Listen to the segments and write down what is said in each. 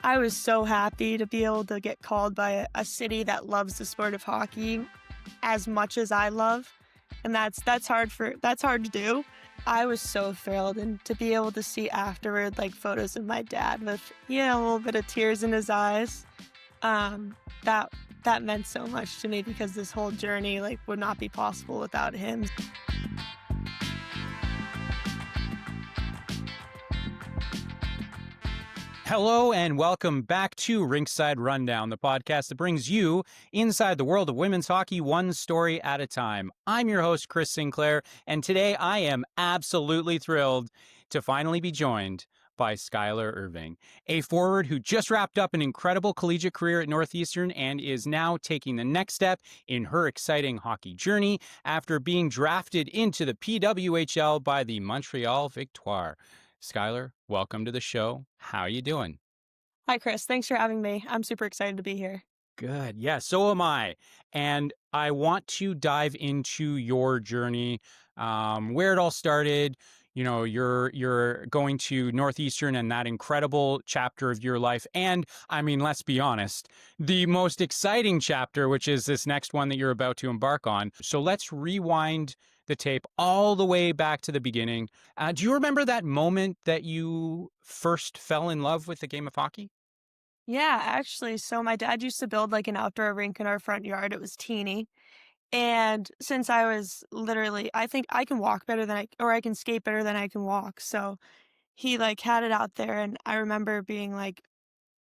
I was so happy to be able to get called by a city that loves the sport of hockey as much as I love, and that's hard to do. I was so thrilled, and to be able to see afterward, like, photos of my dad with, a little bit of tears in his eyes, um, that that meant so much to me because this whole journey, like, would not be possible without him. Hello and welcome back to Rinkside Rundown, the podcast that brings you inside the world of women's hockey one story at a time. I'm your host, Chris Sinclair, and today I am absolutely thrilled to finally be joined by Skylar Irving, a forward who just wrapped up an incredible collegiate career at Northeastern and is now taking the next step in her exciting hockey journey after being drafted into the PWHL by the Montreal Victoire. Skylar, welcome to the show. How are you doing? Hi, Chris. Thanks for having me. I'm super excited to be here. Good. Yeah, so am I. And I want to dive into your journey, where it all started. You know, you're going to Northeastern and that incredible chapter of your life. And I mean, let's be honest, the most exciting chapter, which is this next one that you're about to embark on. So let's rewind the tape all the way back to the beginning. Do you remember that moment that you first fell in love with the game of hockey? Yeah, actually, so my dad used to build like an outdoor rink in our front yard. It was teeny. And since I was literally, I think I can walk better than I can skate better than I can walk. So he like had it out there. And I remember being like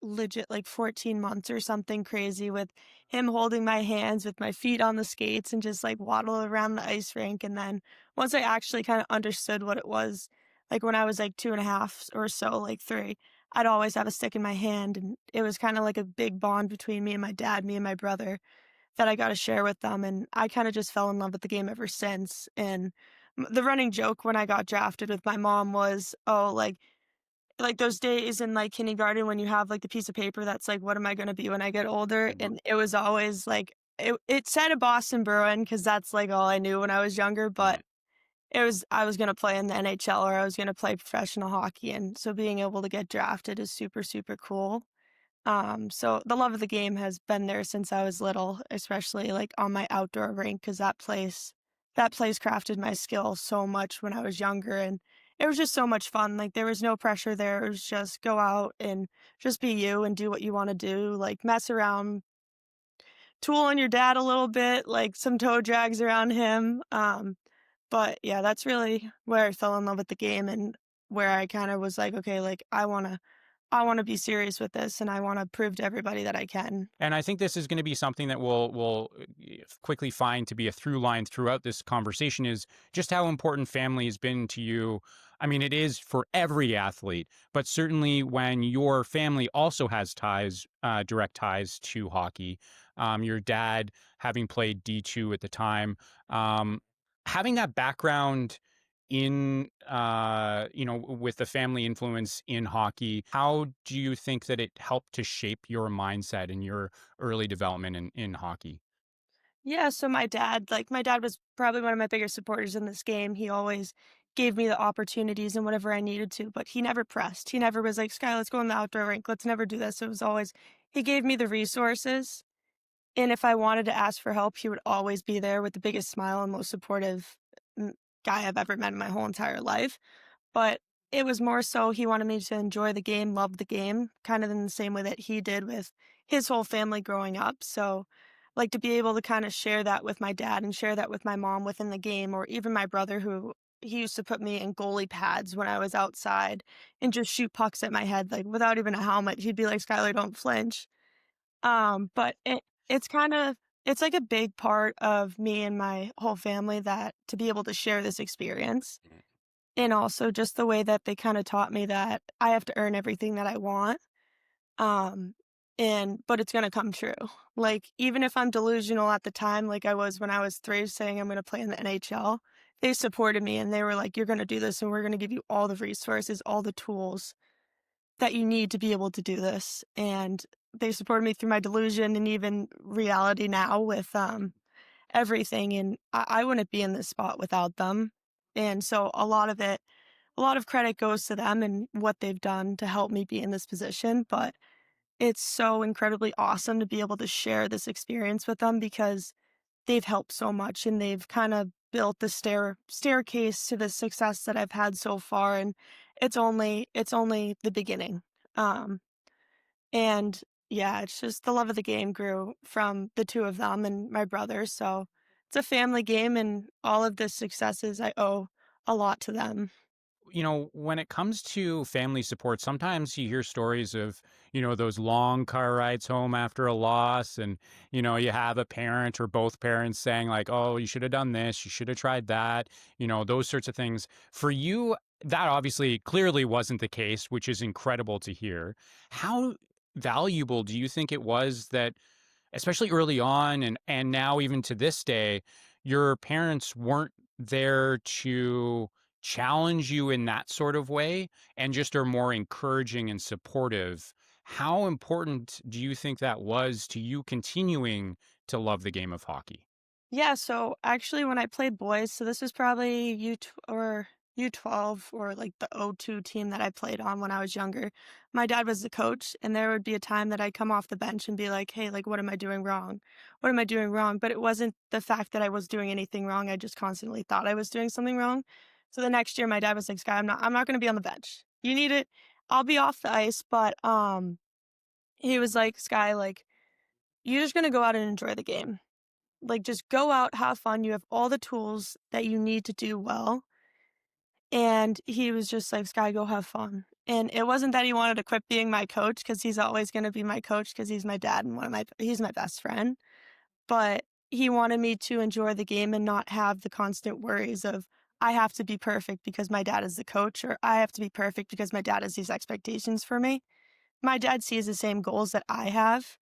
legit like 14 months or something crazy with him holding my hands with my feet on the skates and just like waddle around the ice rink. And then once I actually kind of understood what it was, like when I was like 2.5 or so, like 3, I'd always have a stick in my hand. And it was kind of like a big bond between me and my dad, me and my brother that I got to share with them. And I kind of just fell in love with the game ever since. And the running joke when I got drafted with my mom was, oh, like those days in like kindergarten when you have like the piece of paper that's like, what am I going to be when I get older? And it was always like, it said a Boston Bruin because that's like all I knew when I was younger, but I was going to play in the NHL or I was going to play professional hockey. And so being able to get drafted is super, super cool. So the love of the game has been there since I was little, especially like on my outdoor rink, because that place crafted my skill so much when I was younger, and it was just so much fun. Like there was no pressure there. It was just go out and just be you and do what you want to do, like mess around, tool on your dad a little bit, like some toe drags around him. But yeah, that's really where I fell in love with the game and where I kind of was like, okay, like I want to be serious with this and I want to prove to everybody that I can. And I think this is going to be something that we'll quickly find to be a through line throughout this conversation is just how important family has been to you. I mean, it is for every athlete, but certainly when your family also has ties, direct ties to hockey, your dad having played D2 at the time, having that background in with the family influence in hockey, how do you think that it helped to shape your mindset and your early development in hockey? Yeah, so my dad was probably one of my biggest supporters in this game. He always gave me the opportunities and whatever I needed to, but he never pressed. He never was like, Sky, let's go in the outdoor rink. Let's never do this. It was always, he gave me the resources. And if I wanted to ask for help, he would always be there with the biggest smile and most supportive mm, guy I've ever met in my whole entire life. But it was more so he wanted me to enjoy the game, love the game, kind of in the same way that he did with his whole family growing up. So, like to be able to kind of share that with my dad and share that with my mom within the game, or even my brother, who he used to put me in goalie pads when I was outside and just shoot pucks at my head, like without even a helmet. He'd be like, Skylar, don't flinch. But it's kind of, it's like a big part of me and my whole family that to be able to share this experience. And also just the way that they kinda taught me that I have to earn everything that I want, um, but it's gonna come true. Like, even if I'm delusional at the time, like I was when I was 3 saying I'm gonna play in the NHL, they supported me and they were like, "You're gonna do this and we're gonna give you all the resources, all the tools that you need to be able to do this." And they supported me through my delusion and even reality now with, everything, and I wouldn't be in this spot without them. And so a lot of credit goes to them and what they've done to help me be in this position. But it's so incredibly awesome to be able to share this experience with them because they've helped so much and they've kind of built the staircase to the success that I've had so far, and it's only the beginning. Um and yeah, it's just the love of the game grew from the two of them and my brother. So it's a family game, and all of the successes I owe a lot to them. When it comes to family support, sometimes you hear stories of, those long car rides home after a loss. And, you have a parent or both parents saying, like, oh, you should have done this, you should have tried that, those sorts of things. For you, that obviously clearly wasn't the case, which is incredible to hear. How valuable do you think it was that, especially early on and now even to this day, your parents weren't there to challenge you in that sort of way and just are more encouraging and supportive? How important do you think that was to you continuing to love the game of hockey? Yeah, so actually when I played boys, so this was probably or U12 or like the O2 team that I played on when I was younger. My dad was the coach, and there would be a time that I'd come off the bench and be like, "Hey, like what am I doing wrong? What am I doing wrong?" But it wasn't the fact that I was doing anything wrong. I just constantly thought I was doing something wrong. So the next year my dad was like, "Sky, I'm not going to be on the bench. You need it. I'll be off the ice, but he was like, "Sky, like you're just going to go out and enjoy the game. Like, just go out, have fun. You have all the tools that you need to do well." And he was just like, "Sky, go have fun." And it wasn't that he wanted to quit being my coach because he's always going to be my coach because he's my dad and he's my best friend. But he wanted me to enjoy the game and not have the constant worries of, I have to be perfect because my dad is the coach, or I have to be perfect because my dad has these expectations for me. My dad sees the same goals that I have,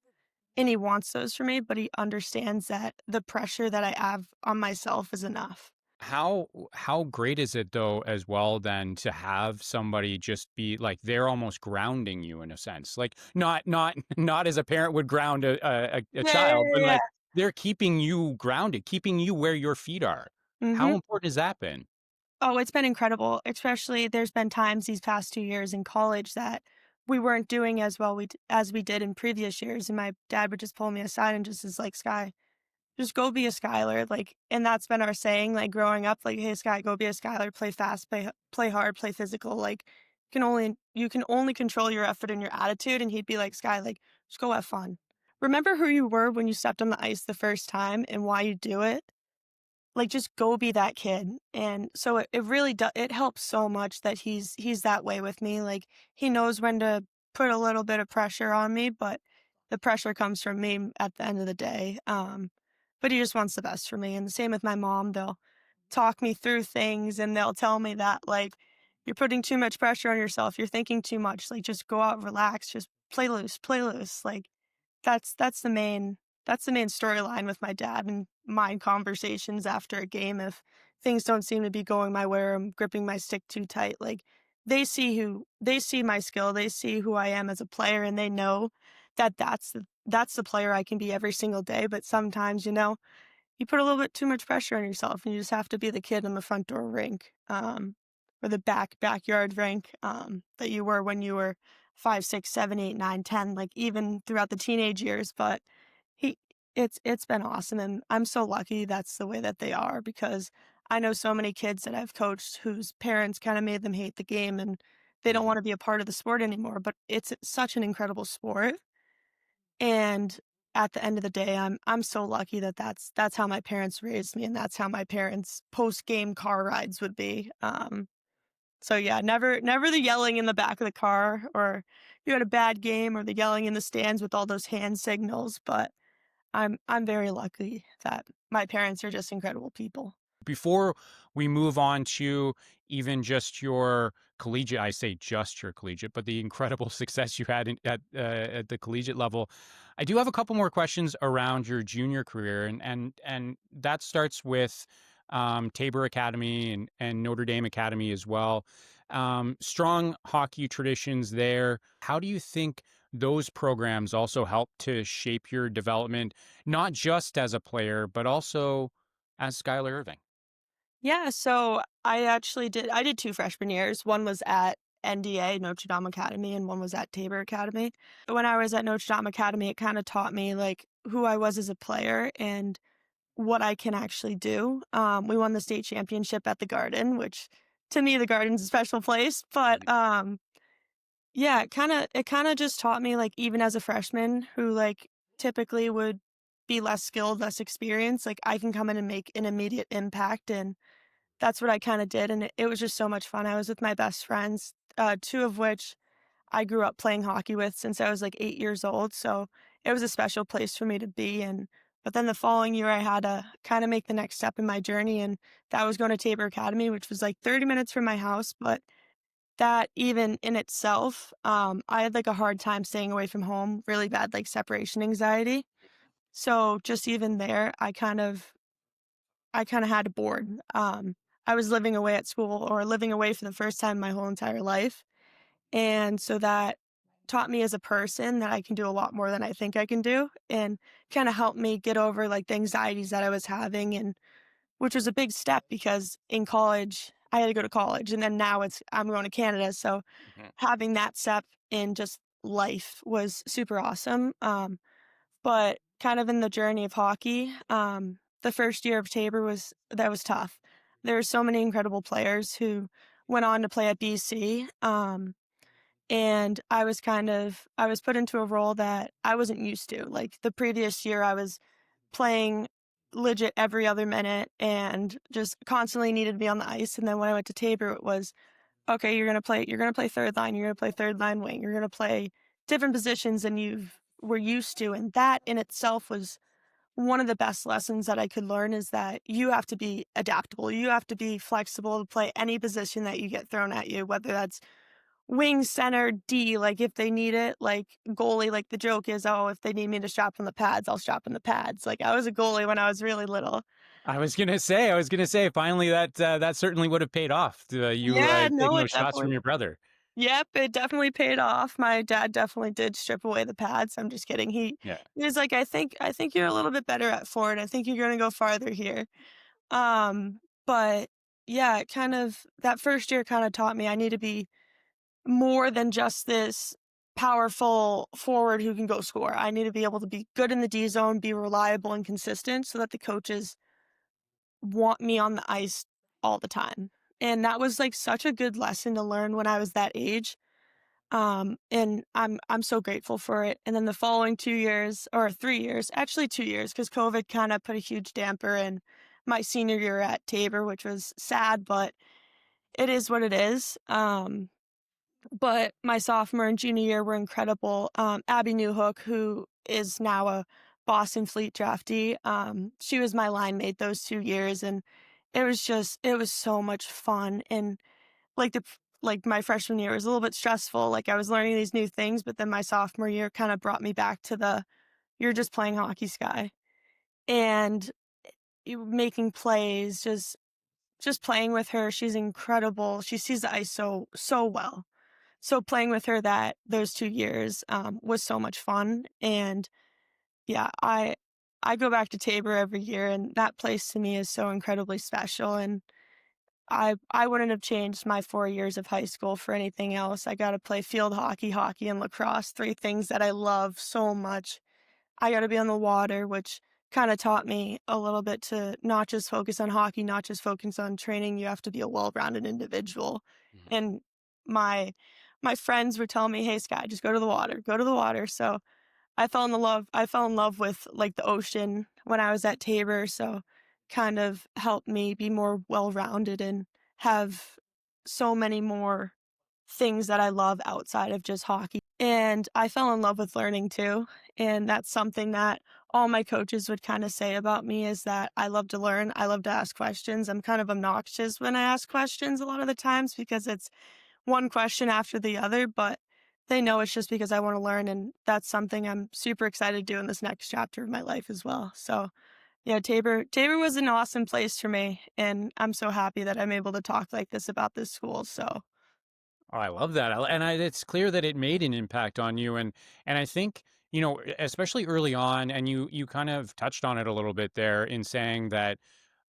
and he wants those for me, but he understands that the pressure that I have on myself is enough. How great is it though as well then to have somebody just be like they're almost grounding you in a sense, like not not as a parent would ground a Yeah, yeah, child, but yeah, like they're keeping you grounded, keeping you where your feet are. yeah. How Mhm. important has that been? Oh, it's been incredible, especially there's been times these past 2 years in college that we weren't doing as well as we did in previous years, and my dad would just pull me aside and just is like, "Sky, just go be a Skylar," like, and that's been our saying, like, growing up, like, "Hey, Sky, go be a Skylar, play fast, play hard, play physical," like, you can only control your effort and your attitude, and he'd be like, "Sky, like, just go have fun. Remember who you were when you stepped on the ice the first time and why you do it? Like, just go be that kid." And so it really it helps so much that he's that way with me, like, he knows when to put a little bit of pressure on me, but the pressure comes from me at the end of the day, but he just wants the best for me, and the same with my mom, they'll talk me through things, and they'll tell me that, like, "You're putting too much pressure on yourself, you're thinking too much, like, just go out, relax, just play loose," like, that's the main storyline with my dad and my conversations after a game. If things don't seem to be going my way or I'm gripping my stick too tight, like, they see my skill, they see who I am as a player, and they know that that's the player I can be every single day, but sometimes, you put a little bit too much pressure on yourself, and you just have to be the kid in the front door rink, or the backyard rink, that you were when you were 5, 6, 7, 8, 9, 10, like, even throughout the teenage years, but he it's been awesome, and I'm so lucky that's the way that they are because I know so many kids that I've coached whose parents kinda made them hate the game, and they don't Mhm. wanna be a part of the sport anymore, but it's such an incredible sport, and at the end of the day, I'm so lucky that that's how my parents raised me, and that's how my parents' post-game car rides would be. So yeah, never the yelling in the back of the car, or you had a bad game, or the yelling in the stands with all those hand signals, but I'm very lucky that my parents are just incredible people. Before we move on to even just your collegiate, I say just your collegiate, but the incredible success you had at the collegiate level, I do have a couple more questions around your junior career, and that starts with Tabor Academy and Notre Dame Academy as well. Strong hockey traditions there. How do you think those programs also help to shape your development, not just as a player, but also as Skylar Irving? Yeah, so I did 2 freshman years. One was at NDA, Notre Dame Academy, and one was at Tabor Academy. When I was at Notre Dame Academy, it kind of taught me like who I was as a player and what I can actually do. We won the state championship at the Garden, which to me the Garden's a special place, but Mhm. yeah, it kinda just taught me, like, even as a freshman who, like, typically would be less skilled, less experienced, like, I can come in and make an immediate impact, and that's what I kinda did, and it was just so much fun. I was with my best friends, 2 of which I grew up playing hockey with since I was, like, 8 years old, so it was a special place for me to be, and but then the following year, I had to kinda make the next step in my journey, and that was going to Tabor Academy, which was, like, 30 minutes from my house, but that even in itself, I had, like, a hard time staying away from home, really bad, like, separation anxiety. So, just even there, I kinda had a board. I was living away at school or living away for the first time my whole entire life, and so that taught me as a person that I can do a lot more than I think I can do, and kinda helped me get over, like, the anxieties that I was having, and which was a big step because in college I had to go to college, and then now I'm going to Canada, so Mhm. having that step in just life was super awesome. But kind of in the journey of hockey, the first year of Tabor was tough. There were so many incredible players who went on to play at BC. And I was put into a role that I wasn't used to. Like the previous year I was playing legit every other minute and just constantly needed to be on the ice. And then when I went to Tabor, it was okay, you're gonna play third line, you're gonna play third line wing, you're gonna play different positions than you've were used to, and that in itself was one of the best lessons that I could learn is that you have to be adaptable, you have to be flexible to play any position that you get thrown at you, whether that's wing, center, D, like, if they need it, like, goalie, like, the joke is, "Oh, if they need me to strap on the pads, I'll strap on the pads." Like, I was a goalie when I was really little. I was gonna say, finally, that certainly would have paid off. You Yeah, taking no, those it shots from definitely your brother. Yep, it definitely paid off. My dad definitely did strip away the pads. I'm just kidding. Yeah. He was like, "I think you're a little bit better at forward. I think you're gonna go farther here." Um, but yeah, it kind of that first year kinda taught me I need to be more than just this powerful forward who can go score. I need to be able to be good in the D zone, be reliable and consistent so that the coaches want me on the ice all the time. And that was, like, such a good lesson to learn when I was that age. And I'm so grateful for it. And then the following 2 years or 3 years, actually 2 years, because COVID kinda put a huge damper in my senior year at Tabor, which was sad, but it is what it is. But my sophomore and junior year were incredible. Abby Newhook, who is now a Boston Fleet draftee, she was my line mate those 2 years, and it was so much fun, and like like my freshman year was a little bit stressful, like I was learning these new things, but then my sophomore year kinda brought me back to the "you're just playing hockey" sky, and you making plays, just playing with her, she's incredible, she sees the ice so well. So playing with her that those 2 years, was so much fun, and yeah, I go back to Tabor every year, and that place to me is so incredibly special, and I wouldn't have changed my 4 years of high school for anything else. I got to play field hockey, hockey, and lacrosse, 3 things that I love so much. I got to be on the water, which kinda taught me a little bit to not just focus on hockey, not just focus on training, you have to be a well-rounded individual, Mhm. and my my friends were telling me, "Hey, Sky, just go to the water," so I fell in love with, like, the ocean when I was at Tabor, so kind of helped me be more well-rounded and have so many more things that I love outside of just hockey. And I fell in love with learning too, and that's something that all my coaches would kinda say about me is that I love to learn, I love to ask questions. I'm kind of obnoxious when I ask questions a lot of the times because it's one question after the other, but they know it's just because I wanna learn, and that's something I'm super excited to do in this next chapter of my life as well. So, yeah, Tabor was an awesome place for me, and I'm so happy that I'm able to talk like this about this school, so Oh, I love that, it's clear that it made an impact on you, and I think, especially early on, and you kind of touched on it a little bit there in saying that,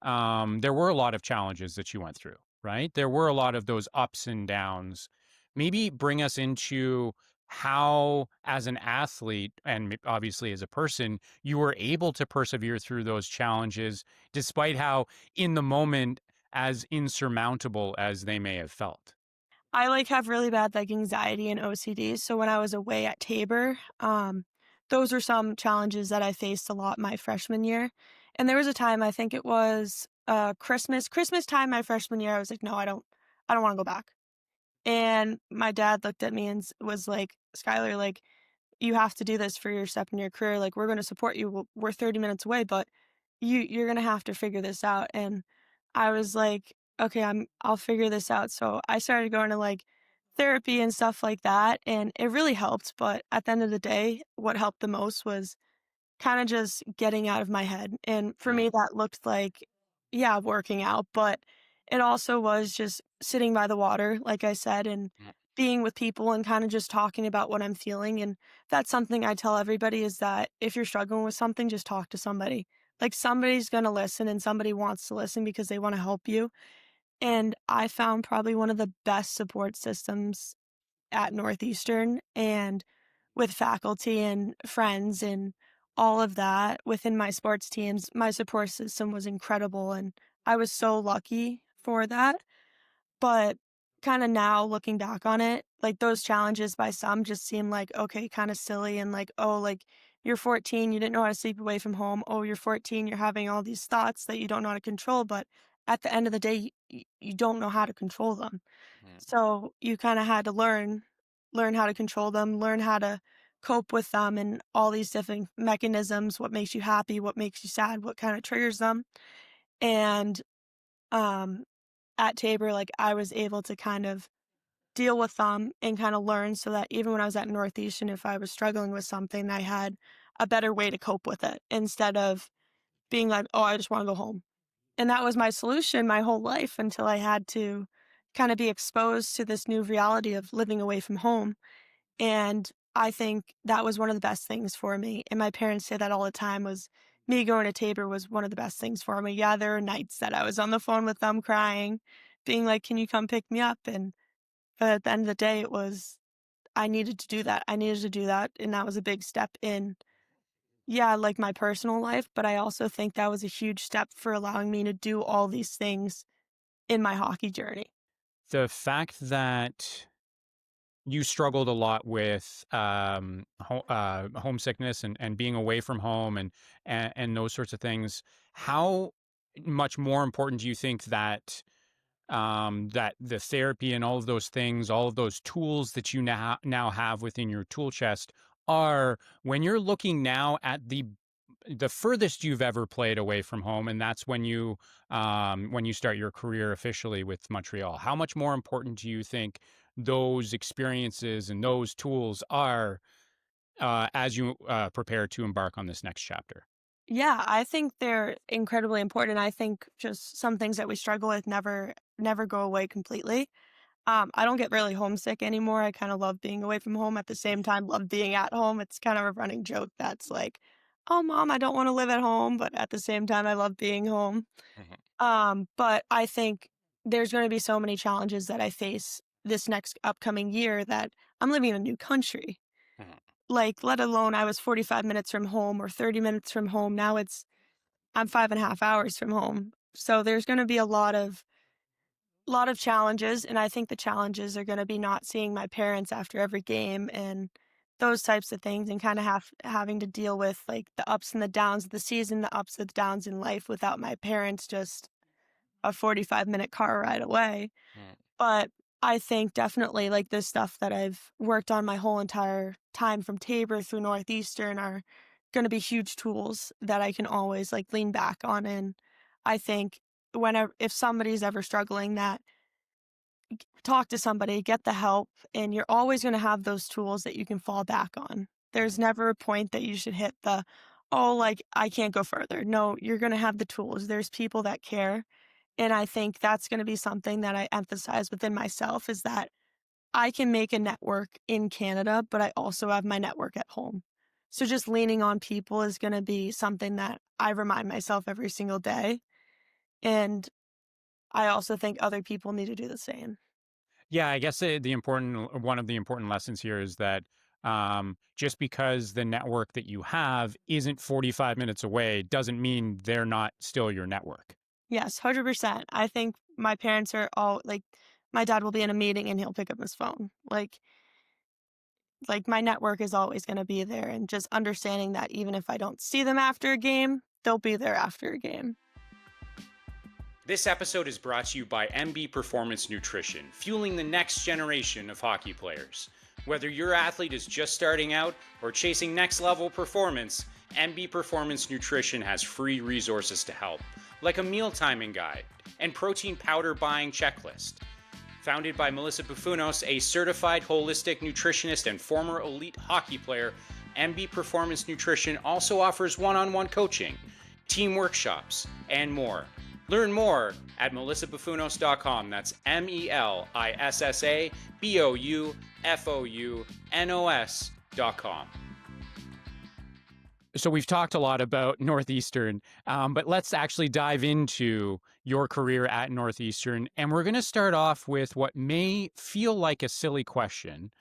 there were a lot of challenges that you went through, right? There were a lot of those ups and downs. maybe bring us into how, as an athlete and obviously as a person, you were able to persevere through those challenges, despite how, in the moment, as insurmountable as they may have felt. I, like, have really bad, like, anxiety and OCD, so when I was away at Tabor, those are some challenges that I faced a lot my freshman year, and there was a time, I think it was, Christmas time my freshman year, I was like, "No, I don't wanna go back." And my dad looked at me and was like, "Skylar, like, you have to do this for your step in your career. Like, we're going to support you. We're 30 minutes away, but you're going to have to figure this out." And I was like, "Okay, I'll figure this out." So I started going to like therapy and stuff like that, and it really helped. But at the end of the day, what helped the most was kinda just getting out of my head, and for Mm, me, that looked like, yeah, working out, but it also was just sitting by the water, like I said, and mm, being with people and kinda just talking about what I'm feeling, and that's something I tell everybody is that if you're struggling with something, just talk to somebody. Like, somebody's gonna listen, and somebody wants to listen because they wanna help you, and I found probably one of the best support systems at Northeastern and with faculty and friends and all of that within my sports teams, my support system was incredible, and I was so lucky for that. But kinda now looking back on it, like, those challenges by some just seem like, okay, kinda silly and like, "Oh, like, you're 14, you didn't know how to sleep away from home. Oh, you're 14, you're having all these thoughts that you don't know how to control," but at the end of the day, you don't know how to control them. mm. So, you kinda had to learn how to control them, learn how to cope with them and all these different mechanisms, what makes you happy, what makes you sad, what kinda triggers them, and, um, at Tabor, like, I was able to kind of deal with them and kinda learn so that even when I was at Northeastern, if I was struggling with something, I had a better way to cope with it instead of being like, "Oh, I just wanna go home." And that was my solution my whole life until I had to kinda be exposed to this new reality of living away from home, and I think that was one of the best things for me, and my parents say that all the time was me going to Tabor was one of the best things for me. Yeah, there were nights that I was on the phone with them crying, being like, "Can you come pick me up?" And but at the end of the day, it was I needed to do that. I needed to do that, and that was a big step in, yeah, like, my personal life, but I also think that was a huge step for allowing me to do all these things in my hockey journey. The fact that you struggled a lot with homesickness and being away from home and those sorts of things. How much more important do you think that that the therapy and all of those things, all of those tools that you now have within your tool chest are when you're looking now at the furthest you've ever played away from home, and that's when you start your career officially with Montreal. How much more important do you think those experiences and those tools are as you prepare to embark on this next chapter? Yeah, I think they're incredibly important. I think just some things that we struggle with never go away completely. I don't get really homesick anymore. I kind of love being away from home. At the same time, love being at home. It's kind of a running joke that's like, "Oh, mom, I don't want to live at home," but at the same time, I love being home. Mhm, But I think there's going to be so many challenges that I face this next upcoming year that I'm living in a new country. mhm. Like, let alone I was 45 minutes from home or 30 minutes from home. Now I'm 5.5 hours from home. So there's going to be a lot of challenges, and I think the challenges are gonna be not seeing my parents after every game and those types of things, and kinda having to deal with, like, the ups and the downs of the season, the ups and the downs in life without my parents just a 45-minute car ride away. Mm. But I think definitely, like, the stuff that I've worked on my whole entire time from Tabor through Northeastern are gonna be huge tools that I can always, like, lean back on, and I think whenever if somebody's ever struggling that talk to somebody, get the help, and you're always gonna have those tools that you can fall back on. There's Mhm. never a point that you should hit the, "Oh, like, I can't go further." No, you're gonna have the tools. There's people that care, and I think that's gonna be something that I emphasize within myself is that I can make a network in Canada, but I also have my network at home. So just leaning on people is gonna be something that I remind myself every single day, and I also think other people need to do the same. Yeah, I guess one of the important lessons here is that just because the network that you have isn't 45 minutes away doesn't mean they're not still your network. Yes, 100%. I think my parents are all like, my dad will be in a meeting and he'll pick up his phone. Like my network is always going to be there, and just understanding that even if I don't see them after a game, they'll be there after a game. This episode is brought to you by MB Performance Nutrition, fueling the next generation of hockey players. Whether your athlete is just starting out or chasing next level performance, MB Performance Nutrition has free resources to help, like a meal timing guide and protein powder buying checklist. Founded by Melissa Bufunos, a certified holistic nutritionist and former elite hockey player, MB Performance Nutrition also offers one-on-one coaching, team workshops, and more. Learn more at melissabufunos.com. That's MELISSABOUFOUNOS.com. So we've talked a lot about Northeastern, but let's actually dive into your career at Northeastern. And we're going to start off with what may feel like a silly question,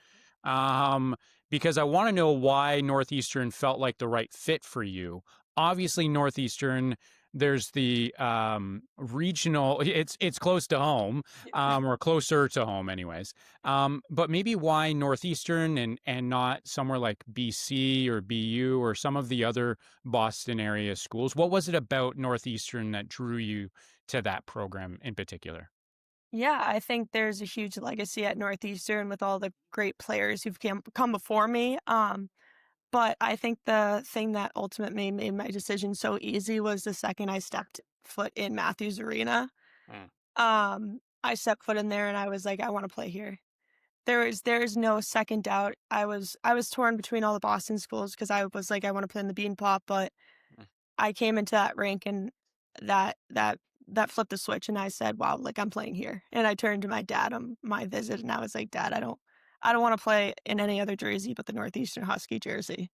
um, because I want to know why Northeastern felt like the right fit for you. Obviously, Northeastern, there's the regional, it's close to home, or closer to home anyways. But maybe why Northeastern and not somewhere like BC or BU or some of the other Boston area schools? What was it about Northeastern that drew you to that program in particular? Yeah, I think there's a huge legacy at Northeastern with all the great players who've come before me. But I think the thing that ultimately made my decision so easy was the second I stepped foot in Matthews Arena. Mm, I stepped foot in there and I was like, I want to play here. There is no second doubt. I was torn between all the Boston schools because I was like, I want to play in the Bean Pop, but mm. I came into that rink and that that that flipped the switch and I said, wow, like I'm playing here. And I turned to my dad on my visit and I was like, Dad, I don't want to play in any other jersey but the Northeastern Husky jersey.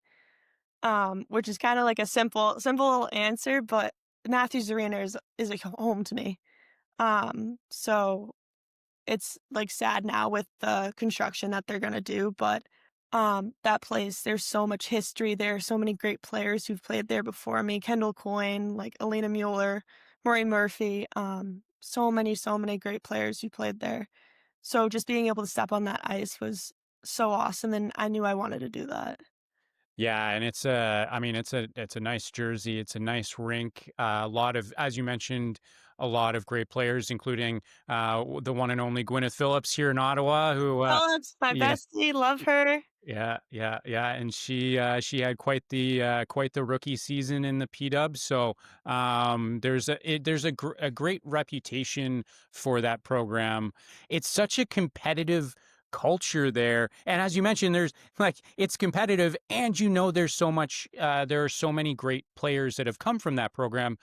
Which is kind of like a simple little answer, but Matthews Arena is a home to me. So it's like sad now with the construction that they're gonna do, but that place, there's so much history there, so many great players who've played there before me, Kendall Coyne, like Alina Mueller, Murray Murphy, so many great players who played there. So just being able to step on that ice was so awesome, and I knew I wanted to do that. Yeah, and I mean, it's a nice jersey. It's a nice rink. A lot of, as you mentioned, a lot of great players, including the one and only Gwyneth Phillips here in Ottawa, who, Phillips, my yeah, bestie, love her. yeah, and she had quite the rookie season in the P-Dub. So there's a great reputation for that program. It's such a competitive culture there, and as you mentioned, there's like it's competitive, and there's so much. There are so many great players that have come from that program.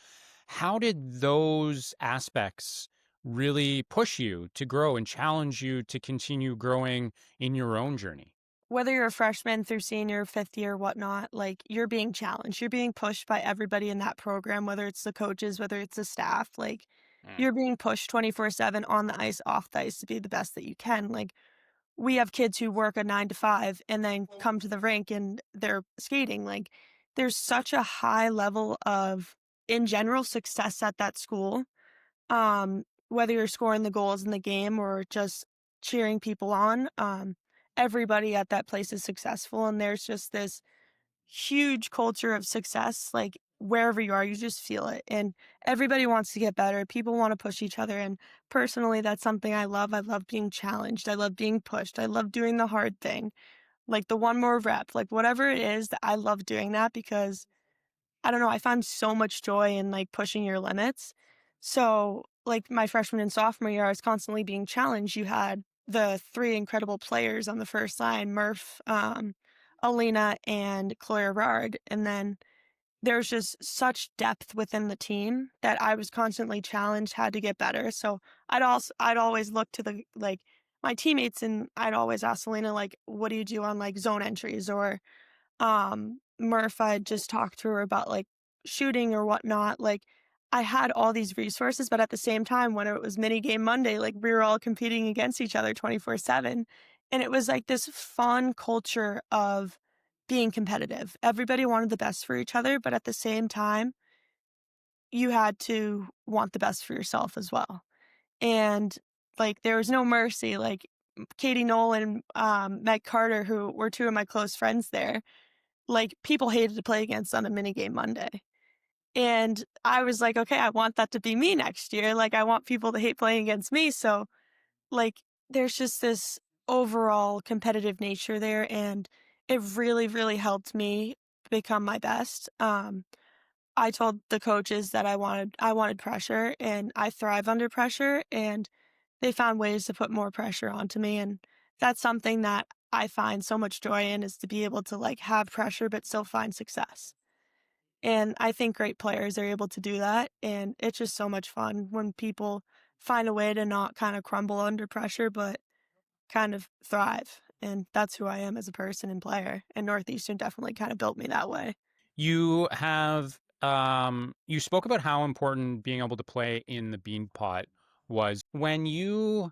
How did those aspects really push you to grow and challenge you to continue growing in your own journey? Whether you're a freshman through senior, fifth year, whatnot, like you're being challenged. You're being pushed by everybody in that program, whether it's the coaches, whether it's the staff. Like Mm, you're being pushed 24/7 on the ice, off the ice to be the best that you can. Like we have kids who work a 9 to 5 and then come to the rink and they're skating. Like there's such a high level of, in general, success at that school. Whether you're scoring the goals in the game or just cheering people on, everybody at that place is successful, and there's just this huge culture of success, like, wherever you are, you just feel it, and everybody wants to get better, people wanna push each other, and personally, that's something I love being challenged, I love being pushed, I love doing the hard thing, like, the one more rep, like, whatever it is, I love doing that because I don't know, I found so much joy in, like, pushing your limits. So, like, my freshman and sophomore year, I was constantly being challenged. You had the 3 incredible players on the first line, Murph, Alina, and Chloe Rard, and then there's just such depth within the team that I was constantly challenged, had to get better. So, I'd always look to the like, my teammates, and I'd always ask Alina, like, "What do you do on, like, zone entries?" Or Murph, I just talked to her about, like, shooting or whatnot, like, I had all these resources, but at the same time, when it was mini game Monday, like we were all competing against each other 24/7. And it was like this fun culture of being competitive. Everybody wanted the best for each other, but at the same time, you had to want the best for yourself as well. And like there was no mercy. Like Katie Nolan, Meg Carter, who were two of my close friends there, like people hated to play against on a mini game Monday. And I was like, "Okay, I want that to be me next year, like, I want people to hate playing against me," so, like, there's just this overall competitive nature there, and it really, really helped me become my best. I told the coaches that I wanted pressure, and I thrive under pressure, and they found ways to put more pressure onto me, and that's something that I find so much joy in, is to be able to, like, have pressure but still find success. And I think great players are able to do that, and it's just so much fun when people find a way to not kinda crumble under pressure, but kind of thrive, and that's who I am as a person and player, and Northeastern definitely kinda built me that way. You have you spoke about how important being able to play in the bean pot was. When you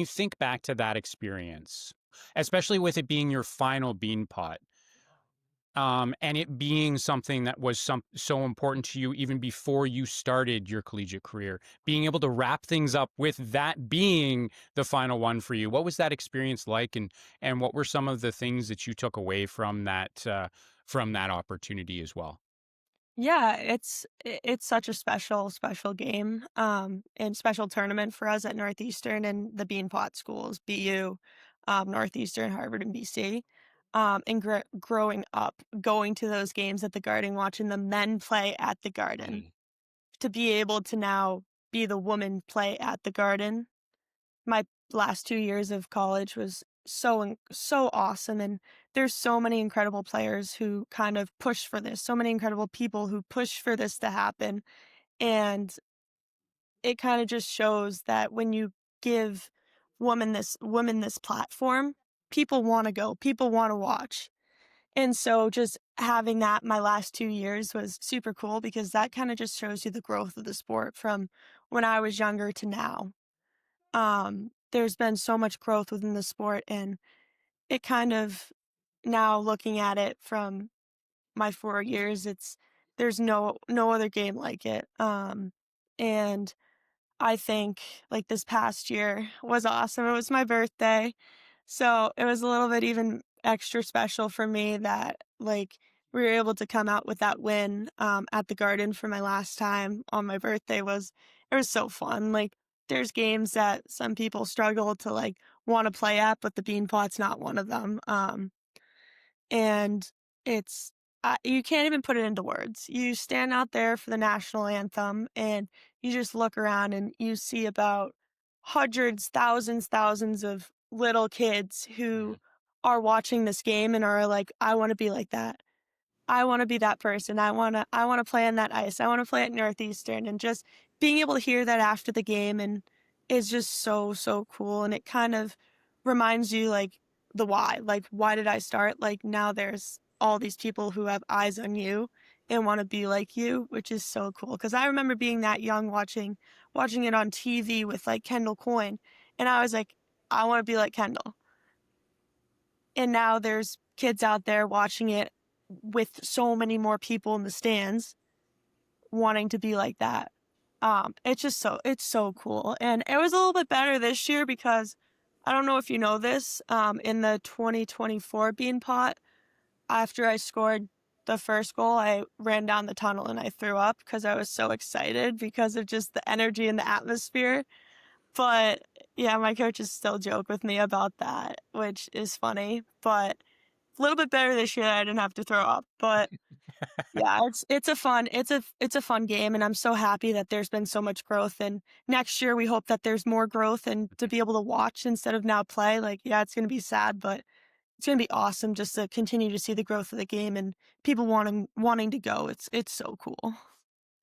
think back to that experience, especially with it being your final bean pot, and it being something that was so important to you even before you started your collegiate career, being able to wrap things up with that being the final one for you, what was that experience like, and what were some of the things that you took away from that opportunity as well? Yeah, it's such a special, special game, and special tournament for us at Northeastern and the Beanpot schools, BU, Northeastern, Harvard, and BC. And growing up, going to those games at the Garden, watching the men play at the Garden, Mm. to be able to now be the woman play at the Garden. My last 2 years of college was so awesome, and there's so many incredible players who kind of push for this, so many incredible people who push for this to happen, and it kinda just shows that when you give women this platform, people wanna go, people wanna watch. And so just having that my last 2 years was super cool because that kinda just shows you the growth of the sport from when I was younger to now. There's been so much growth within the sport, and it kind of, now looking at it from my 4 years, there's no other game like it. And I think, like, this past year was awesome. It was my birthday, so it was a little bit even extra special for me that, like, we were able to come out with that win, at the Garden for my last time on my birthday. It was so fun. Like, there's games that some people struggle to, like, wanna play at, but the Beanpot's not one of them. And it's you can't even put it into words. You stand out there for the national anthem, and you just look around and you see about hundreds, thousands of little kids who Mhm. are watching this game and are like, "I wanna be like that. I wanna be that person. I wanna play on that ice. I wanna play at Northeastern," and just being able to hear that after the game and is just so, so cool, and it kind of reminds you, like, the why. Like, why did I start? Like, now there's all these people who have eyes on you and wanna be like you, which is so cool. Because I remember being that young watching it on TV with, like, Kendall Coyne, and I was like, "I wanna be like Kendall." And now there's kids out there watching it with so many more people in the stands wanting to be like that. It's so cool. And it was a little bit better this year because I don't know if you know this, in the 2024 Bean Pot, after I scored the first goal, I ran down the tunnel and I threw up because I was so excited because of just the energy and the atmosphere. But yeah, my coaches still joke with me about that, which is funny. But a little bit better this year that I didn't have to throw up, but yeah, it's a fun game, and I'm so happy that there's been so much growth, and next year, we hope that there's more growth and to be able to watch instead of now play. Like, yeah, it's gonna be sad, but it's gonna be awesome just to continue to see the growth of the game and people wanting to go. It's so cool.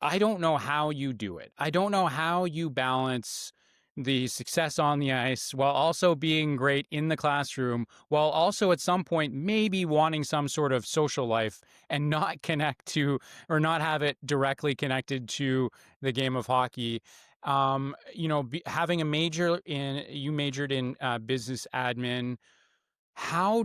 I don't know how you do it. I don't know how you balance the success on the ice while also being great in the classroom, while also at some point maybe wanting some sort of social life and not connect to or not have it directly connected to the game of hockey. Having a major in you majored in business admin. How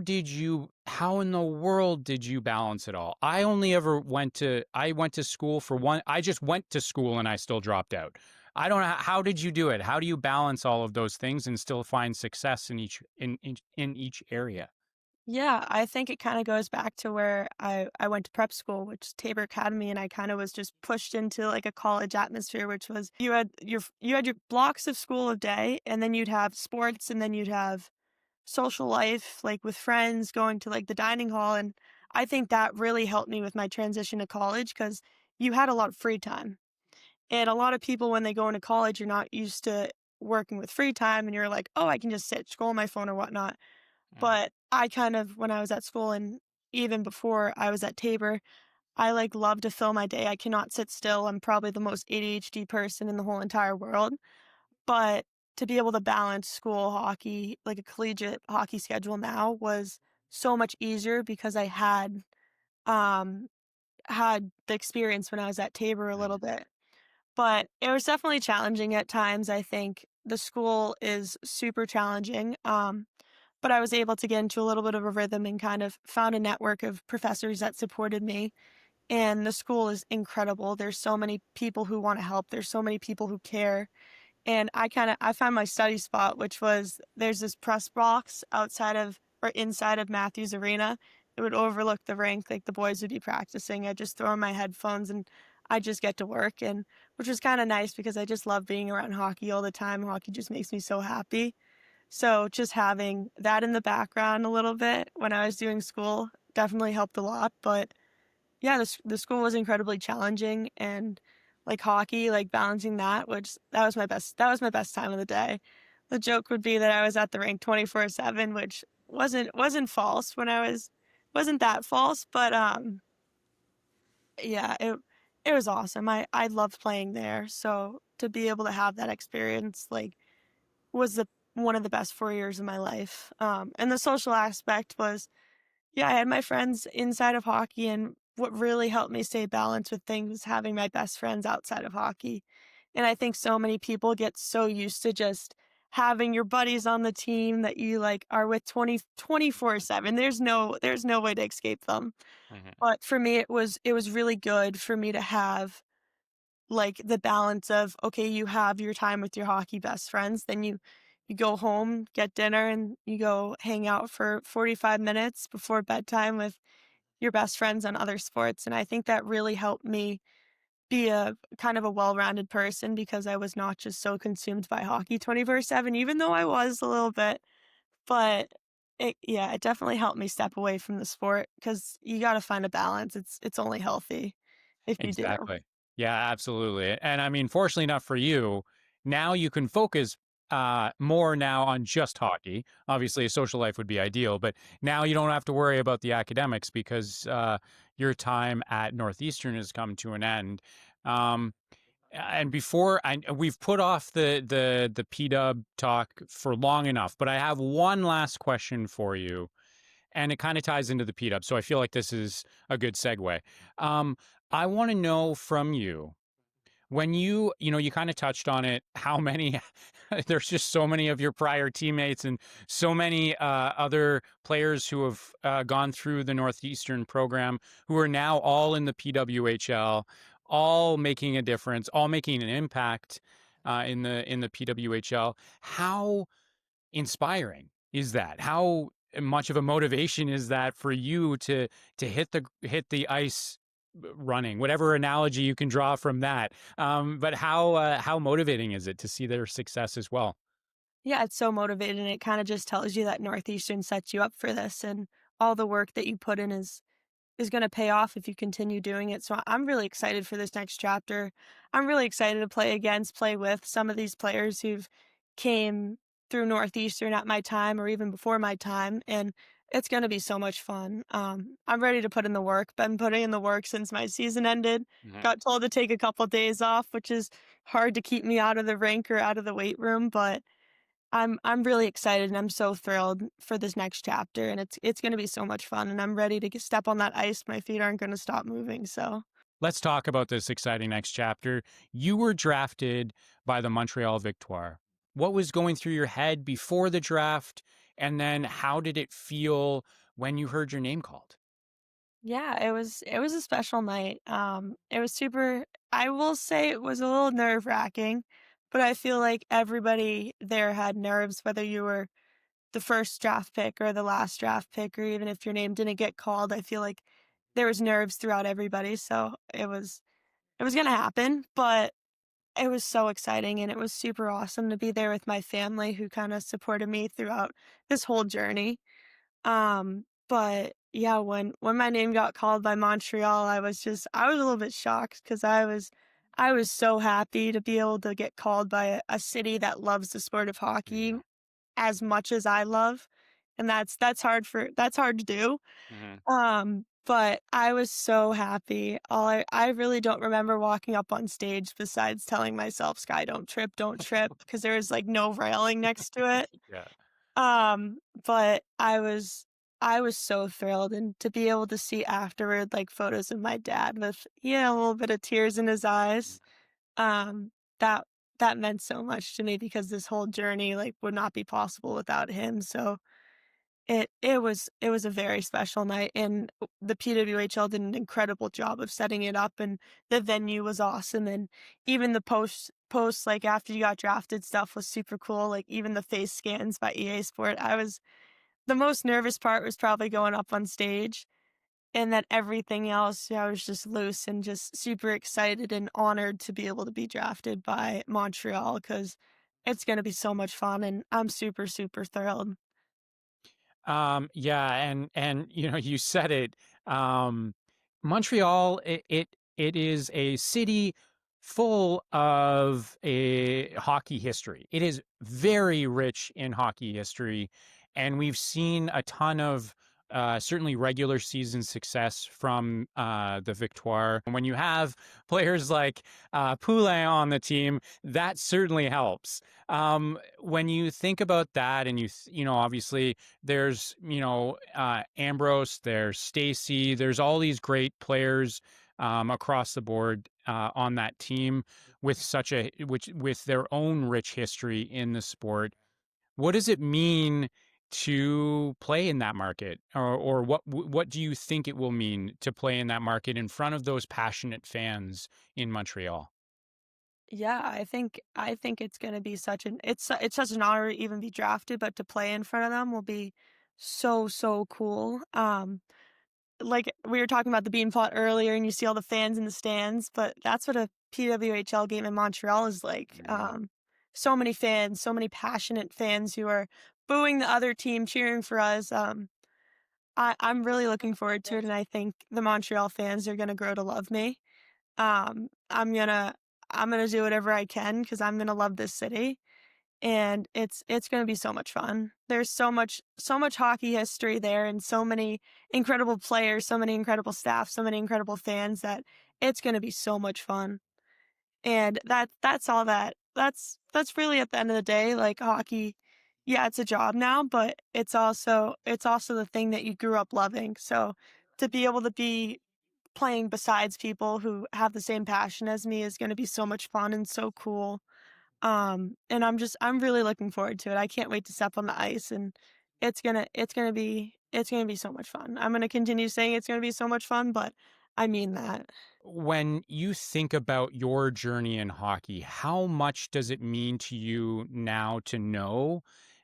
in the world did you balance it all? I went to school for one, I just went to school and I still dropped out. I don't know, how did you do it? How do you balance all of those things and still find success in each area? Yeah, I think it kinda goes back to where I went to prep school, which is Tabor Academy, and I kinda was just pushed into, like, a college atmosphere, which was you had your blocks of school a day, and then you'd have sports, and then you'd have social life, like, with friends, going to, like, the dining hall, and I think that really helped me with my transition to college because you had a lot of free time, and a lot of people, when they go into college, you're not used to working with free time, and you're like, "Oh, I can just sit, scroll my phone or whatnot." Mhm. But I kind of when I was at school and even before I was at Tabor, I, like, love to fill my day. I cannot sit still. I'm probably the most ADHD person in the whole entire world, but to be able to balance school, hockey, like a collegiate hockey schedule now was so much easier because I um, had the experience when I was at Tabor a little Mhm. bit. But it was definitely challenging at times. I think the school is super challenging, but I was able to get into a little bit of a rhythm and kind of found a network of professors that supported me, and the school is incredible. There's so many people who wanna help, there's so many people who care, and I found my study spot, which was there's this press box outside of or inside of Matthews Arena. It would overlook the rink, like, the boys would be practicing. I just throw on my headphones, and I just get to work, and which was kinda nice because I just love being around hockey all the time. Hockey just makes me so happy. So, just having that in the background a little bit when I was doing school definitely helped a lot, but yeah, the school was incredibly challenging and, like, hockey, like, balancing that, which that was my best time of the day. The joke would be that I was at the rink 24/7, which wasn't false when I was wasn't that false, but, yeah, it was awesome. I loved playing there, so to be able to have that experience, like, was the one of the best 4 years of my life, and the social aspect was yeah, I had my friends inside of hockey, and what really helped me stay balanced with things was having my best friends outside of hockey. And I think so many people get so used to just having your buddies on the team that you like are with 24/7. There's no way to escape them. Mhm. But for me it was really good for me to have like the balance of okay, you have your time with your hockey best friends, then you go home, get dinner, and you go hang out for 45 minutes before bedtime with your best friends on other sports, and I think that really helped me be a kind of a well-rounded person because I was not just so consumed by hockey 24/7, even though I was a little bit, but it definitely helped me step away from the sport because you gotta find a balance, it's only healthy if you do. Exactly. Yeah, absolutely. And I mean, fortunately enough for you, now you can focus more now on just hockey. Obviously, a social life would be ideal, but now you don't have to worry about the academics because your time at Northeastern has come to an end. Um, and we've put off the PW talk for long enough, but I have one last question for you, and it kind of ties into the PW. So I feel like this is a good segue. Um, I want to know from you when you kind of touched on it, how many there's just so many of your prior teammates and so many other players who have gone through the Northeastern program who are now all in the PWHL, all making a difference, all making an impact in the PWHL. How inspiring is that? How much of a motivation is that for you to hit the ice running? Whatever analogy you can draw from that. But how motivating is it to see their success as well? Yeah, it's so motivating, it kinda just tells you that Northeastern sets you up for this, and all the work that you put in is gonna pay off if you continue doing it, so I'm really excited for this next chapter. I'm really excited to play with some of these players who've came through Northeastern at my time or even before my time, and It's gonna be so much fun. I'm ready to put in the work. Been putting in the work since my season ended. Mhm. Got told to take a couple days off, which is hard to keep me out of the rink or out of the weight room, but I'm really excited and I'm so thrilled for this next chapter, and it's gonna be so much fun, and I'm ready to step on that ice. My feet aren't gonna stop moving, so. Let's talk about this exciting next chapter. You were drafted by the Montreal Victoire. What was going through your head before the draft? And then how did it feel when you heard your name called? Yeah, it was a special night. It was super I will say it was a little nerve-wracking, but I feel like everybody there had nerves, whether you were the first draft pick or the last draft pick, or even if your name didn't get called. I feel like there was nerves throughout everybody, so it was gonna happen, but it was so exciting and it was super awesome to be there with my family who kinda supported me throughout this whole journey. But yeah, when my name got called by Montreal, I was a little bit shocked because I was so happy to be able to get called by a city that loves the sport of hockey Yeah. as much as I love, and that's hard to do. Mhm. But I was so happy. I really don't remember walking up on stage besides telling myself, "Sky, don't trip," because there was, like, no railing next to it. Yeah. But I was so thrilled, and to be able to see afterward, like, photos of my dad with, yeah, a little bit of tears in his eyes, um, that that meant so much to me because this whole journey, like, would not be possible without him, so it was a very special night, and the PWHL did an incredible job of setting it up, and the venue was awesome, and even the posts, like, after you got drafted stuff was super cool, like, even the face scans by EA Sport. The most nervous part was probably going up on stage, and then everything else, yeah, I was just loose and just super excited and honored to be able to be drafted by Montreal because it's gonna be so much fun, and I'm super, super thrilled. Yeah, and you said it. Montreal, it is a city full of a hockey history. It is very rich in hockey history, and we've seen a ton of certainly regular season success from the Victoire. When you have players like Poulin on the team, that certainly helps. When you think about that, and obviously there's Ambrose, there's Stacy, there's all these great players across the board on that team with with their own rich history in the sport. What does it mean to play in that market, or what do you think it will mean to play in that market in front of those passionate fans in Montreal? Yeah, I think it's gonna be it's such an honor to even be drafted, but to play in front of them will be so, so cool. Like, we were talking about the bean plot earlier, and you see all the fans in the stands, but that's what a PWHL game in Montreal is like. Mhm. So many fans, so many passionate fans who are booing the other team, cheering for us. I'm really looking forward to it, and I think the Montreal fans are gonna grow to love me. Um, I'm gonna I'm gonna do whatever I can because I'm gonna love this city, and it's gonna be so much fun. There's so much hockey history there, and so many incredible players, so many incredible staff, so many incredible fans that it's gonna be so much fun. And that's all that's really at the end of the day, like, hockey, yeah, it's a job now, but it's also the thing that you grew up loving. So to be able to be playing besides people who have the same passion as me is gonna be so much fun and so cool. And I'm really looking forward to it. I can't wait to step on the ice, and it's gonna be so much fun. I'm gonna continue saying it's gonna be so much fun, but I mean that. When you think about your journey in hockey, how much does it mean to you now to know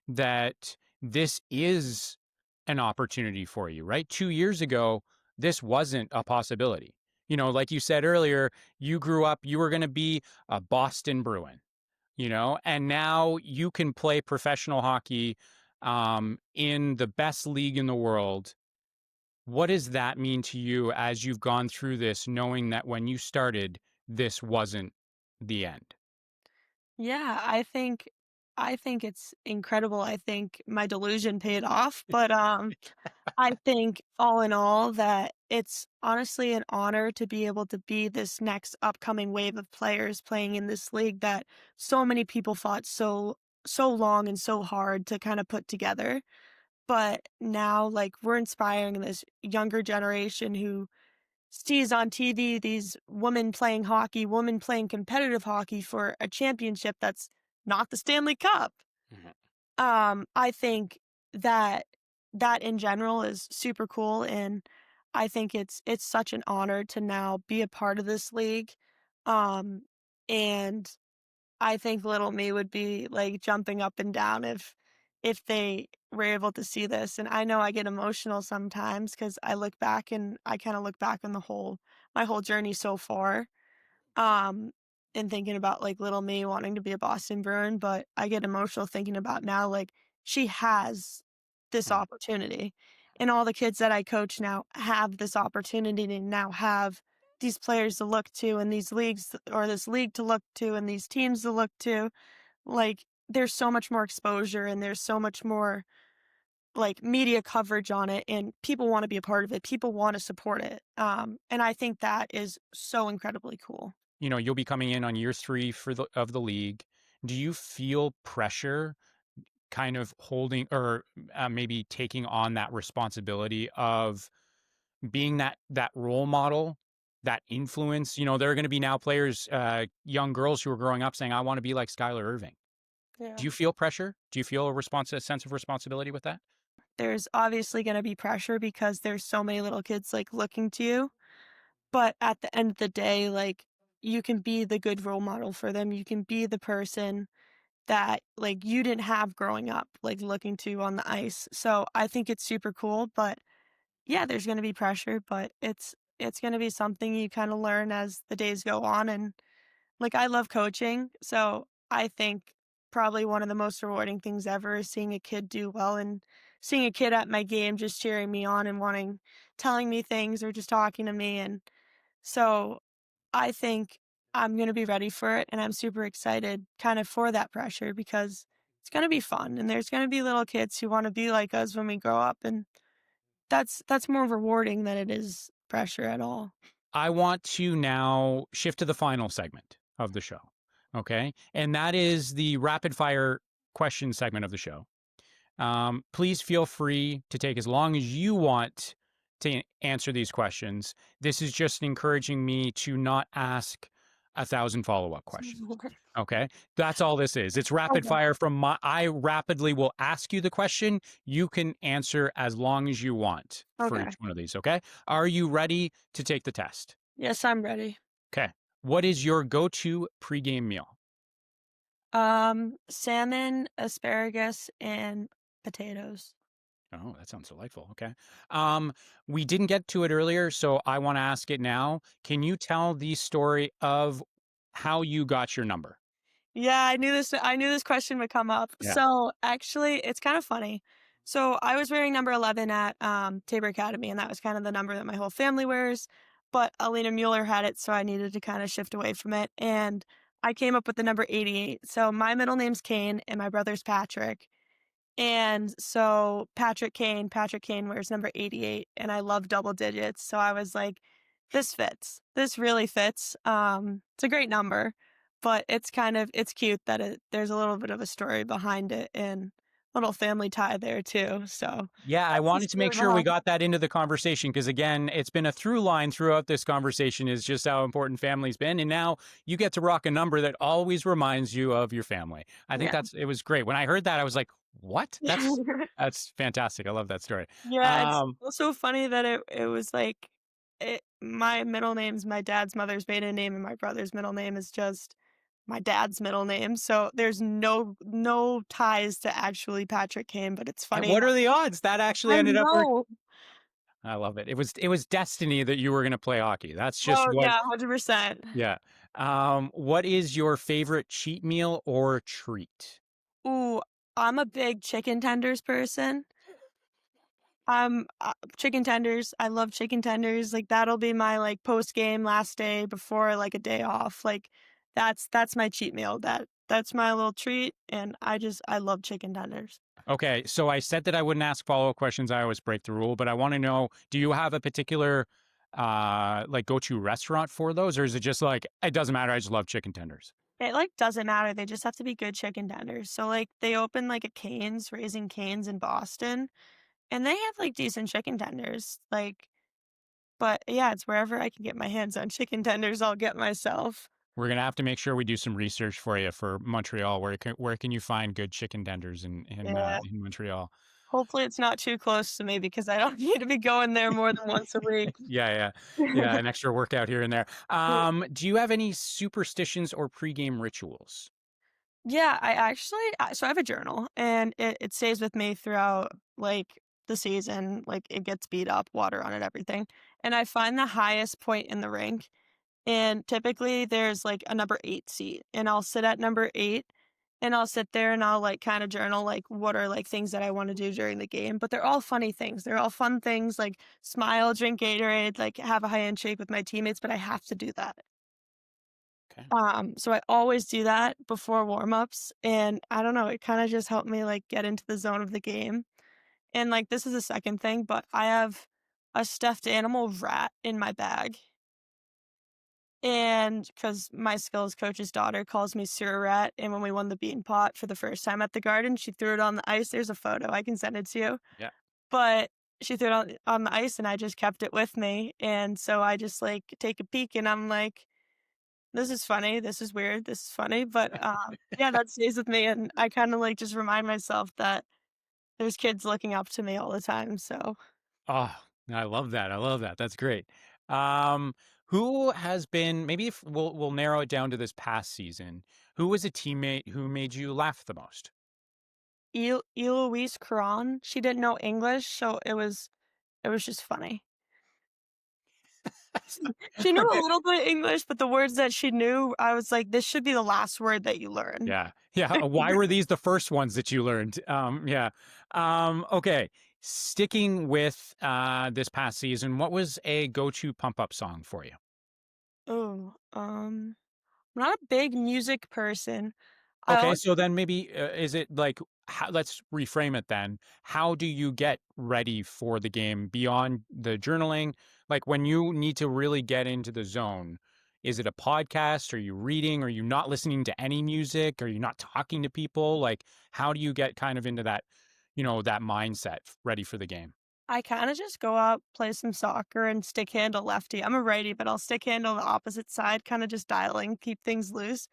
that this is an opportunity for you, right? 2 years ago, this wasn't a possibility. Like you said earlier, you grew up, you were going to be a Boston Bruin, and now you can play professional hockey in the best league in the world. What does that mean to you as you've gone through this, knowing that when you started, this wasn't the end? Yeah, I think I think it's incredible. I think my delusion paid off, but, I think all in all that it's honestly an honor to be able to be this next upcoming wave of players playing in this league that so many people fought so long and so hard to kind of put together. But now, like, we're inspiring this younger generation who sees on TV these women playing hockey, women playing competitive hockey for a championship that's not the Stanley Cup. Mhm. I think that that in general is super cool, and I think it's such an honor to now be a part of this league. Um, and I think little me would be like jumping up and down if they were able to see this. And I know I get emotional sometimes because I look back and I kind of look back on the whole my whole journey so far. Um, and thinking about, like, little me wanting to be a Boston Bruin, but I get emotional thinking about now, like, she has this Mhm. opportunity, and all the kids that I coach now have this opportunity to now have these players to look to and these leagues or this league to look to and these teams to look to. Like, there's so much more exposure and there's so much more, like, media coverage on it, and people wanna be a part of it, people wanna support it, and I think that is so incredibly cool. You know, you'll be coming in on year 3 for the league. Do you feel pressure kind of holding or, maybe taking on that responsibility of being that role model, that influence? You know, there are gonna be now players, young girls who are growing up saying, "I wanna be like Skylar Irving." Yeah. Do you feel pressure? Do you feel a sense of responsibility with that? There's obviously gonna be pressure because there's so many little kids, like, looking to you, but at the end of the day, like, you can be the good role model for them, you can be the person that, like, you didn't have growing up, like, looking to on the ice, so I think it's super cool, but, yeah, there's gonna be pressure, but it's gonna be something you kinda learn as the days go on, and, like, I love coaching, so I think probably one of the most rewarding things ever is seeing a kid do well and seeing a kid at my game just cheering me on and telling me things or just talking to me, and so I think I'm gonna be ready for it, and I'm super excited kind of for that pressure because it's gonna be fun, and there's gonna be little kids who wanna be like us when we grow up, and that's more rewarding than it is pressure at all. I want to now shift to the final segment of the show, okay? And that is the rapid fire question segment of the show. Please feel free to take as long as you want to answer these questions. This is just encouraging me to not ask 1,000 follow-up questions. Okay, that's all this is. It's rapid Okay, fire from my. I rapidly will ask you the question. You can answer as long as you want for each okay. one of these. Okay, are you ready to take the test? Yes, I'm ready. Okay, what is your go-to pregame meal? Salmon, asparagus, and potatoes. Oh, that sounds delightful. Okay. Um, we didn't get to it earlier, so I want to ask it now. Can you tell the story of how you got your number? Yeah, I knew this question would come up. Yeah. So, actually, it's kind of funny. So, I was wearing number 11 at, Tabor Academy, and that was kind of the number that my whole family wears, but Alina Mueller had it, so I needed to kinda shift away from it, and I came up with the number 88. So, my middle name's Kane, and my brother's Patrick. And so Patrick Kane wears number 88, and I love double digits, so I was like, "This fits. This really fits." It's a great number, but it's cute that there's a little bit of a story behind it and little family tie there too, so Yeah, I that's the wanted to make story sure we behind got that into the conversation because, again, it's been a through line throughout this conversation is just how important family's been. And now you get to rock a number that always reminds you of your family. I think Yeah. it was great. When I heard that, I was like, what? That's fantastic. I love that story. Yeah, it's Um, also funny that it was like my middle name's my dad's mother's maiden name, and my brother's middle name is just my dad's middle name, so there's no ties to actually Patrick Kane, but it's and funny what how are the odds that actually I ended up working? know. I love it. It was destiny that you were going to play hockey. That's just Oh, what. yeah, 100%. Yeah. What is your favorite cheat meal or treat? Ooh, I'm a big chicken tenders person. Chicken tenders, I love chicken tenders, like, that'll be my, like, post-game last day before, like, a day off, like, that's my cheat meal, that's my little treat, and I love chicken tenders. Okay, so I said that I wouldn't ask follow-up questions. I always break the rule, but I want to know, do you have a particular like go-to restaurant for those, or is it just like it doesn't matter, I just love chicken tenders? It, like, doesn't matter, they just have to be good chicken tenders. So, like, they opened, like, a Cane's, Raising Cane's in Boston, and they have, like, decent chicken tenders, like but, yeah, it's wherever I can get my hands on chicken tenders, I'll get myself. We're gonna have to make sure we do some research for you for Montreal. Where can you find good chicken tenders Yeah. in Montreal? Hopefully, it's not too close to me because I don't need to be going there more than once a week. Yeah, yeah, yeah. An extra workout here and there. Do you have any superstitions or pregame rituals? Yeah, I actually so I have a journal, and it stays with me throughout, like, the season, like, it gets beat up, water on it, everything, and I find the highest point in the rink, and typically, there's, like, a number 8 seat, and I'll sit at number 8, and I'll sit there and I'll, like, kinda journal, like, what are, like, things that I wanna do during the game, but they're all funny things, they're all fun things, like, smile, drink Gatorade, like, have a handshake with my teammates, but I have to do that. Okay. So I always do that before warm-ups, and I don't know, it kinda just helped me, like, get into the zone of the game, and, like, this is the second thing, but I have a stuffed animal rat in my bag, and because my skills coach's daughter calls me Sewer Rat, and when we won the bean pot for the first time at the Garden, she threw it on the ice. There's a photo, I can send it to you, Yeah. but she threw it on the ice, and I just kept it with me, and so I just, like, take a peek, and I'm like, "This is funny, this is weird, this is funny," but, yeah, that stays with me, and I kinda, like, just remind myself that there's kids looking up to me all the time, so Oh, I love that. I love that. That's great. Um, who has been maybe if we'll narrow it down to this past season? Who was a teammate who made you laugh the most? Eloise Caron, she didn't know English, so it was just funny. She knew a Okay. little bit of English, but the words that she knew, I was like, "This should be the last word that you learn." Yeah. Yeah. Why were these the first ones that you learned? Yeah. Okay. Sticking with this past season, what was a go-to pump up song for you? Oh, I'm not a big music person. I Okay, al so then maybe is it like let's reframe it then. How do you get ready for the game beyond the journaling? Like when you need to really get into the zone, is it a podcast? Are you reading? Are you not listening to any music? Are you not talking to people? Like how do you get kind of into that, that mindset ready for the game? I kinda just go out, play some soccer, and stick handle lefty. I'm a righty, but I'll stick handle the opposite side, kinda just dialing, keep things loose.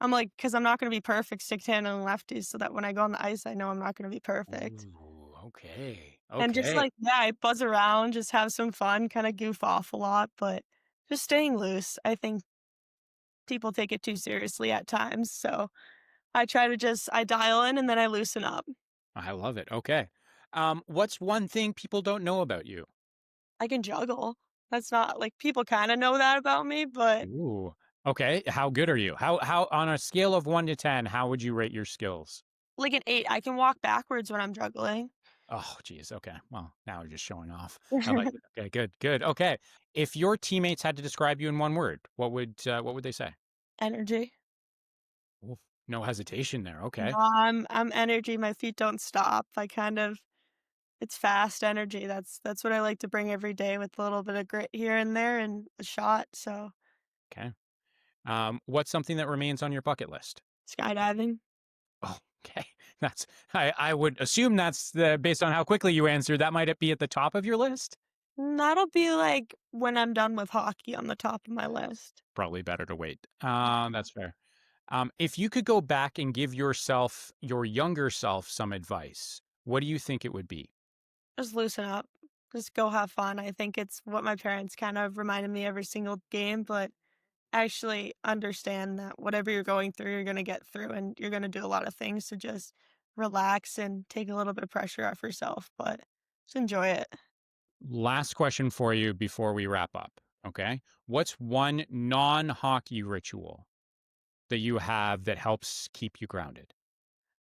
I'm like, because 'cause I'm not gonna be perfect stick handling lefties so that when I go on the ice, I know I'm not gonna be perfect. Ooh, okay. And just, Okay. like, yeah, I buzz around, just have some fun, kinda goof off a lot, but just staying loose. I think people take it too seriously at times, so I try to just I dial in and then I loosen up. I love it. Okay. What's one thing people don't know about you? I can juggle. That's not like, people kinda know that about me, but Ooh. Okay. How good are you? How on a scale of 1 to 10, how would you rate your skills? like an 8, I can walk backwards when I'm juggling. Oh, geez. Okay. Well, now we're just showing off. I like it. Okay, good, good. Okay. If your teammates had to describe you in one word, what would they say? Energy. Oof, no hesitation there. No, Okay. I'm energy, my feet don't stop. I kind of it's fast energy. That's what I like to bring every day with a little bit of grit here and there and a shot, so Okay. What's something that remains on your bucket list? skydiving. Oh, okay. I would assume that's based on how quickly you answered, that might be at the top of your list. That'll be, like, when I'm done with hockey on the top of my list. Probably better to wait. That's fair. If you could go back and give your younger self, some advice, what do you think it would be? Just loosen up. Just go have fun. I think it's what my parents kind of reminded me every single game, but actually understand that whatever you're going through, you're gonna get through, and you're gonna do a lot of things to just relax and take a little bit of pressure off yourself, but just enjoy it. Last question for you before we wrap up. Okay. What's one non hockey ritual that you have that helps keep you grounded?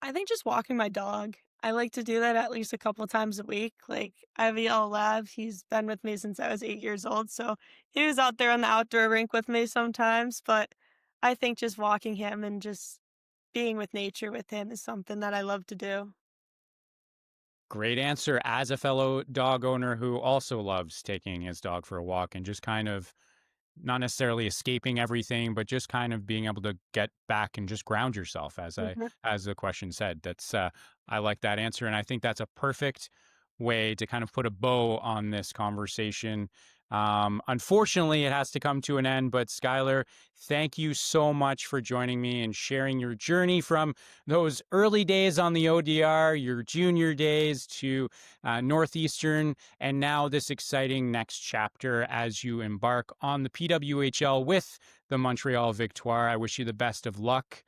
I think just walking my dog. I like to do that at least a couple times a week. Like, I have a yellow lab. He's been with me since I was 8 years old, so he was out there on the outdoor rink with me sometimes, but I think just walking him and just being with nature with him is something that I love to do. Great answer. As a fellow dog owner who also loves taking his dog for a walk and just kind of not necessarily escaping everything, but just kind of being able to get back and just ground yourself, Mhm. as the question said. That's I like that answer, and I think that's a perfect way to kind of put a bow on this conversation. Unfortunately, it has to come to an end, but Skylar, thank you so much for joining me and sharing your journey from those early days on the ODR, your junior days to Northeastern, and now this exciting next chapter as you embark on the PWHL with the Montreal Victoire. I wish you the best of luck.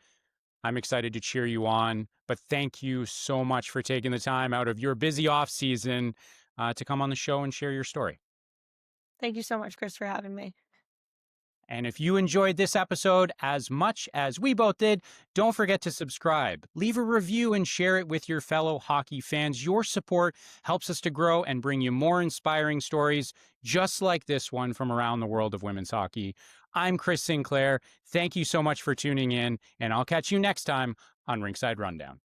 I'm excited to cheer you on, but thank you so much for taking the time out of your busy off season to come on the show and share your story. Thank you so much, Chris, for having me. And if you enjoyed this episode as much as we both did, don't forget to subscribe, leave a review, and share it with your fellow hockey fans. Your support helps us to grow and bring you more inspiring stories just like this one from around the world of women's hockey. I'm Chris Sinclair. Thank you so much for tuning in, and I'll catch you next time on Rinkside Rundown.